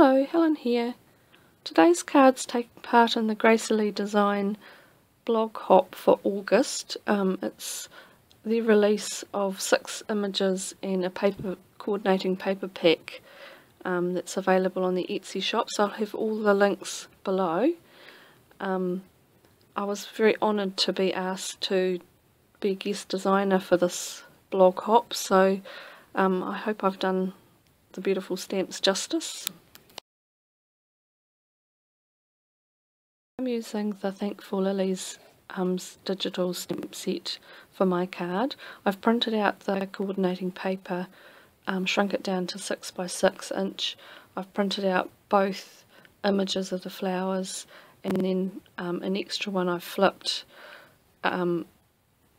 Hello, Helen here. Today's card's taking part in the Graciellie Design Bloghop for August. It's the release of 6 images and a coordinating paper pack that's available on the Etsy shop, so I'll have all the links below. I was very honoured to be asked to be a guest designer for this Bloghop, so I hope I've done the beautiful stamps justice. I'm using the Thankful Lilies digital stamp set for my card. I've printed out the coordinating paper, shrunk it down to 6 by 6 inch. I've printed out both images of the flowers, and then an extra one I've flipped on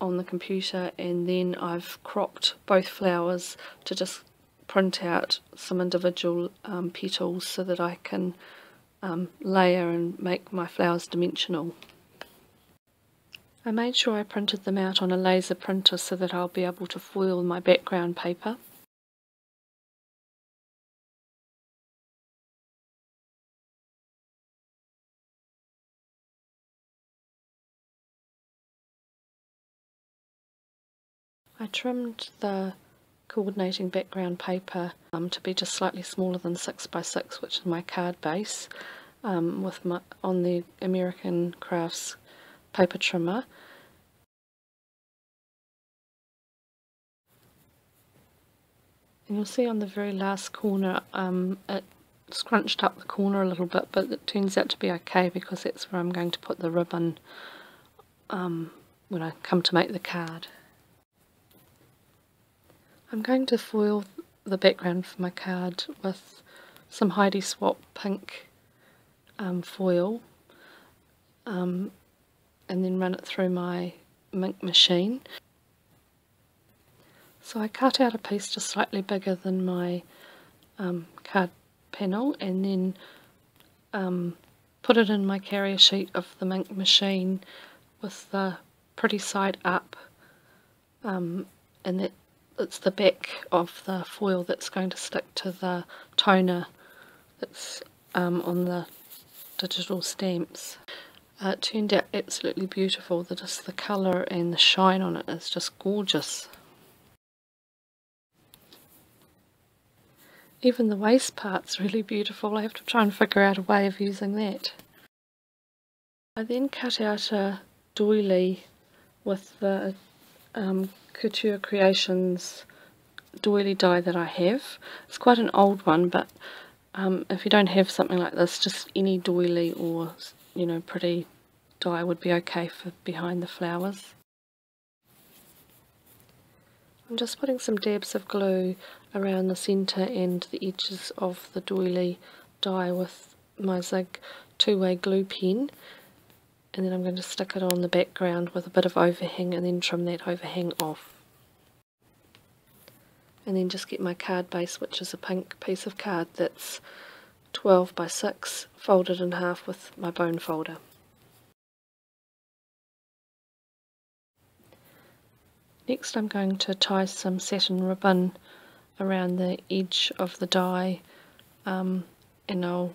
the computer, and then I've cropped both flowers to just print out some individual petals so that I can layer and make my flowers dimensional. I made sure I printed them out on a laser printer so that I'll be able to foil my background paper. I trimmed the coordinating background paper to be just slightly smaller than 6 by 6, which is my card base, on the American Crafts paper trimmer. And you'll see on the very last corner it scrunched up the corner a little bit, but it turns out to be okay because that's where I'm going to put the ribbon when I come to make the card. I'm going to foil the background for my card with some Heidi Swap pink foil, and then run it through my ink machine. So I cut out a piece just slightly bigger than my card panel, and then put it in my carrier sheet of the ink machine with the pretty side up, and it's the back of the foil that's going to stick to the toner that's on the digital stamps. It turned out absolutely beautiful. Just the colour and the shine on it is just gorgeous. Even the waist part's really beautiful. I have to try and figure out a way of using that. I then cut out a doily with the Couture Creations doily die that I have. It's quite an old one, but if you don't have something like this, just any doily or pretty die would be okay for behind the flowers. I'm just putting some dabs of glue around the centre and the edges of the doily die with my Zig two-way glue pen, and then I'm going to stick it on the background with a bit of overhang and then trim that overhang off. And then just get my card base, which is a pink piece of card that's 12 by 6, folded in half with my bone folder. Next I'm going to tie some satin ribbon around the edge of the die, and I'll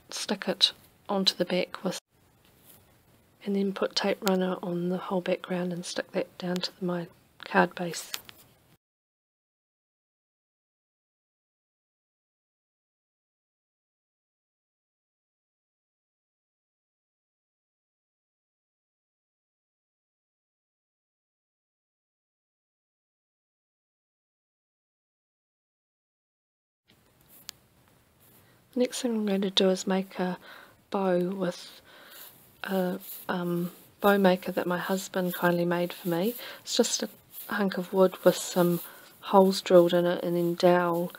stick it onto the back and then put tape runner on the whole background and stick that down to my card base. Next thing I'm going to do is make a bow with a bow maker that my husband kindly made for me. It's just a hunk of wood with some holes drilled in it, and then dowel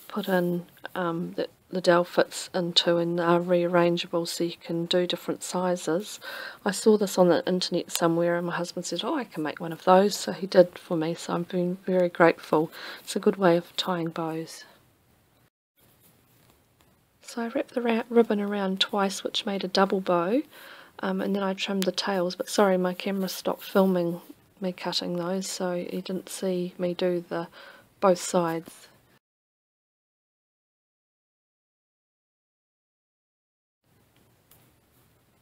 put in that the dowel fits into, and are rearrangeable so you can do different sizes. I saw this on the internet somewhere and my husband said, oh, I can make one of those, so he did for me, so I'm being very grateful. It's a good way of tying bows. So I wrapped the ribbon around twice, which made a double bow, and then I trimmed the tails, but sorry, my camera stopped filming me cutting those, so you didn't see me do both sides.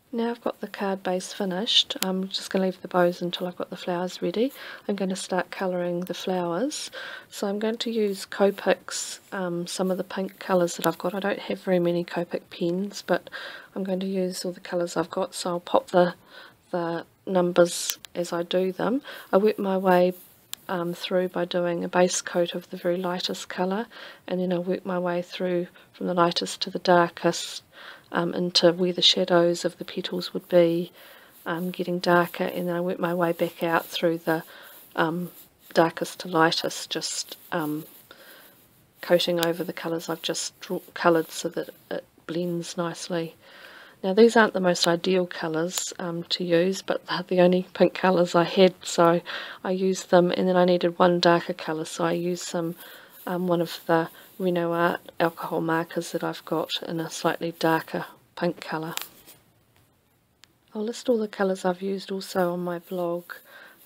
Now I've got the card base finished, I'm just going to leave the bows until I've got the flowers ready. I'm going to start colouring the flowers. So I'm going to use Copics, some of the pink colours that I've got. I don't have very many Copic pens, but I'm going to use all the colours I've got, so I'll pop the numbers as I do them. I work my way through by doing a base coat of the very lightest colour, and then I'll work my way through from the lightest to the darkest, into where the shadows of the petals would be, getting darker, and then I work my way back out through the darkest to lightest, just coating over the colours I've just coloured so that it blends nicely. Now these aren't the most ideal colours to use, but they're the only pink colours I had, so I used them, and then I needed one darker colour, so I used some one of the Reno Art alcohol markers that I've got in a slightly darker pink colour. I'll list all the colours I've used also on my blog,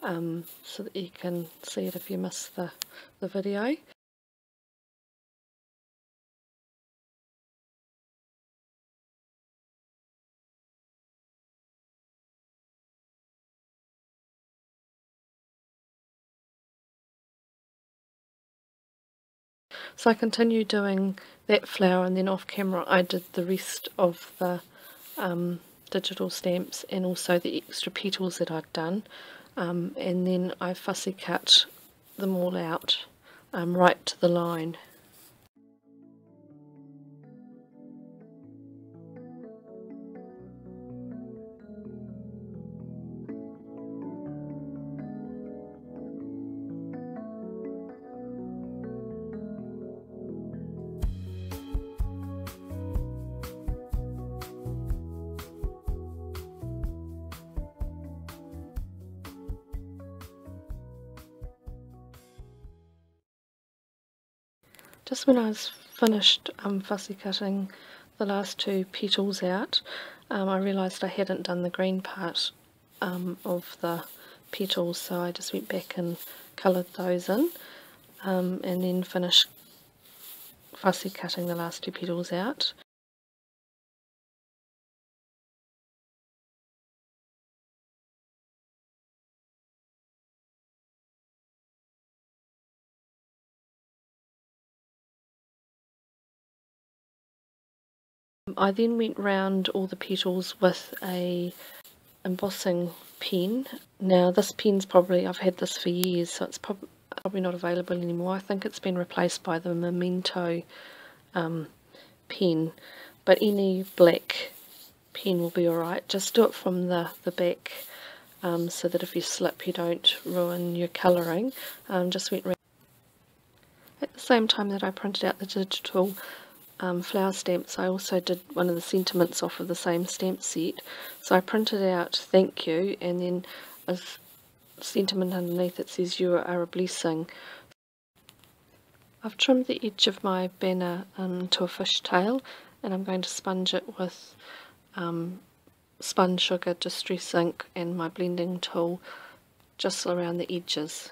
so that you can see it if you miss the video. So I continued doing that flower, and then off camera I did the rest of the digital stamps and also the extra petals that I'd done, and then I fussy cut them all out right to the line. Just when I was finished fussy cutting the last two petals out, I realised I hadn't done the green part of the petals, so I just went back and coloured those in, and then finished fussy cutting the last two petals out. I then went round all the petals with a embossing pen. Now this pen's probably, I've had this for years, so it's probably not available anymore. I think it's been replaced by the Memento pen, but any black pen will be alright. Just do it from the back, so that if you slip you don't ruin your colouring. Just went round. At the same time that I printed out the digital flower stamps, I also did one of the sentiments off of the same stamp set. So I printed out thank you, and then a sentiment underneath it says you are a blessing. I've trimmed the edge of my banner to a fishtail, and I'm going to sponge it with spun sugar, distress ink and my blending tool just around the edges.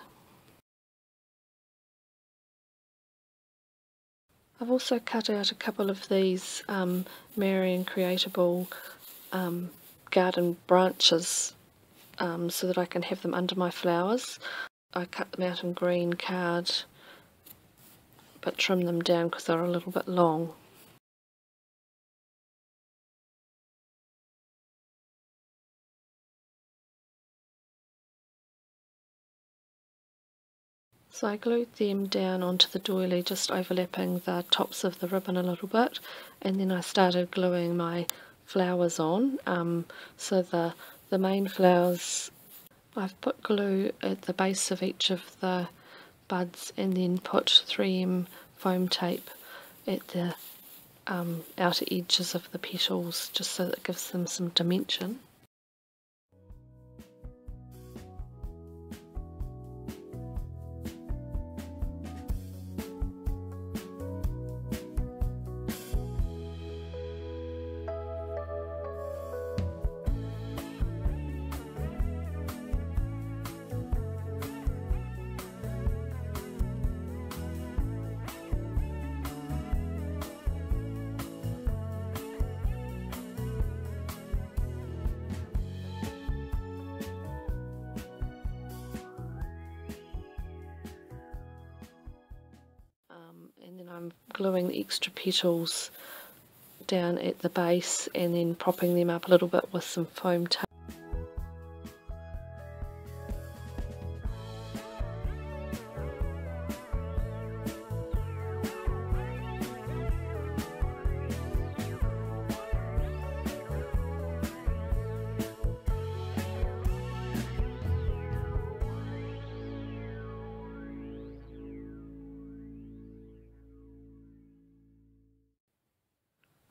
I've also cut out a couple of these Marion Creatable garden branches so that I can have them under my flowers. I cut them out in green card but trim them down because they're a little bit long. So I glued them down onto the doily, just overlapping the tops of the ribbon a little bit, and then I started gluing my flowers on. So the main flowers, I've put glue at the base of each of the buds and then put 3M foam tape at the outer edges of the petals, just so that it gives them some dimension. gluing the extra petals down at the base and then propping them up a little bit with some foam tape.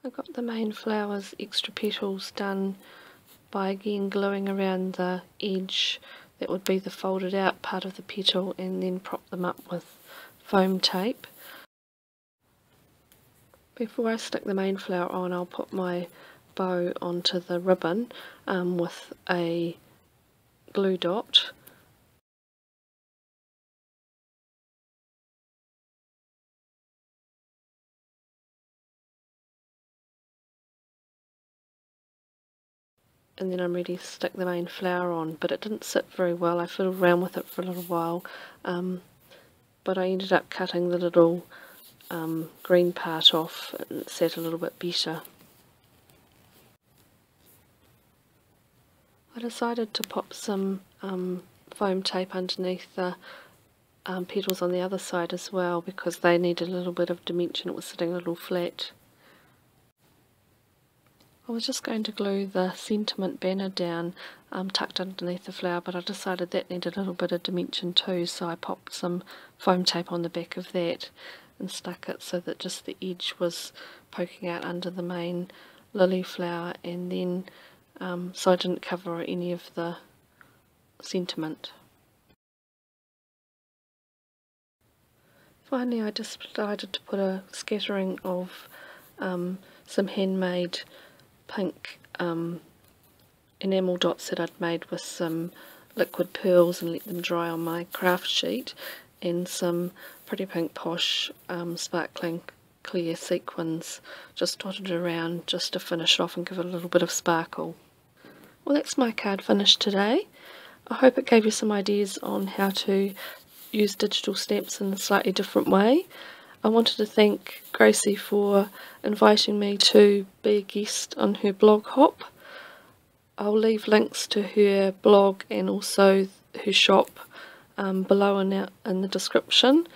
I got the main flower's extra petals done by again gluing around the edge that would be the folded out part of the petal, and then prop them up with foam tape. Before I stick the main flower on, I'll put my bow onto the ribbon with a glue dot. And then I'm ready to stick the main flower on, but it didn't sit very well. I fiddled around with it for a little while, but I ended up cutting the little green part off and it sat a little bit better. I decided to pop some foam tape underneath the petals on the other side as well, because they needed a little bit of dimension. It was sitting a little flat. I was just going to glue the sentiment banner down tucked underneath the flower, but I decided that needed a little bit of dimension too, so I popped some foam tape on the back of that and stuck it so that just the edge was poking out under the main lily flower, and then so I didn't cover any of the sentiment. Finally, I just decided to put a scattering of some handmade pink enamel dots that I'd made with some liquid pearls and let them dry on my craft sheet, and some pretty pink posh sparkling clear sequins just dotted around just to finish off and give it a little bit of sparkle. Well, that's my card finished today. I hope it gave you some ideas on how to use digital stamps in a slightly different way. I wanted to thank Gracie for inviting me to be a guest on her Bloghop. I'll leave links to her blog and also her shop below in the description.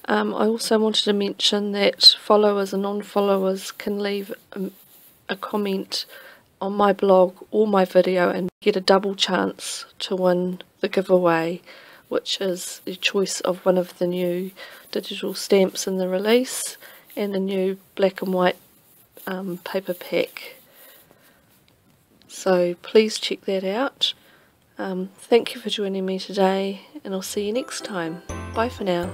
I also wanted to mention that followers and non-followers can leave a comment on my blog or my video and get a double chance to win the giveaway, which is the choice of one of the new digital stamps in the release and the new black and white paper pack. So please check that out. Thank you for joining me today, and I'll see you next time. Bye for now.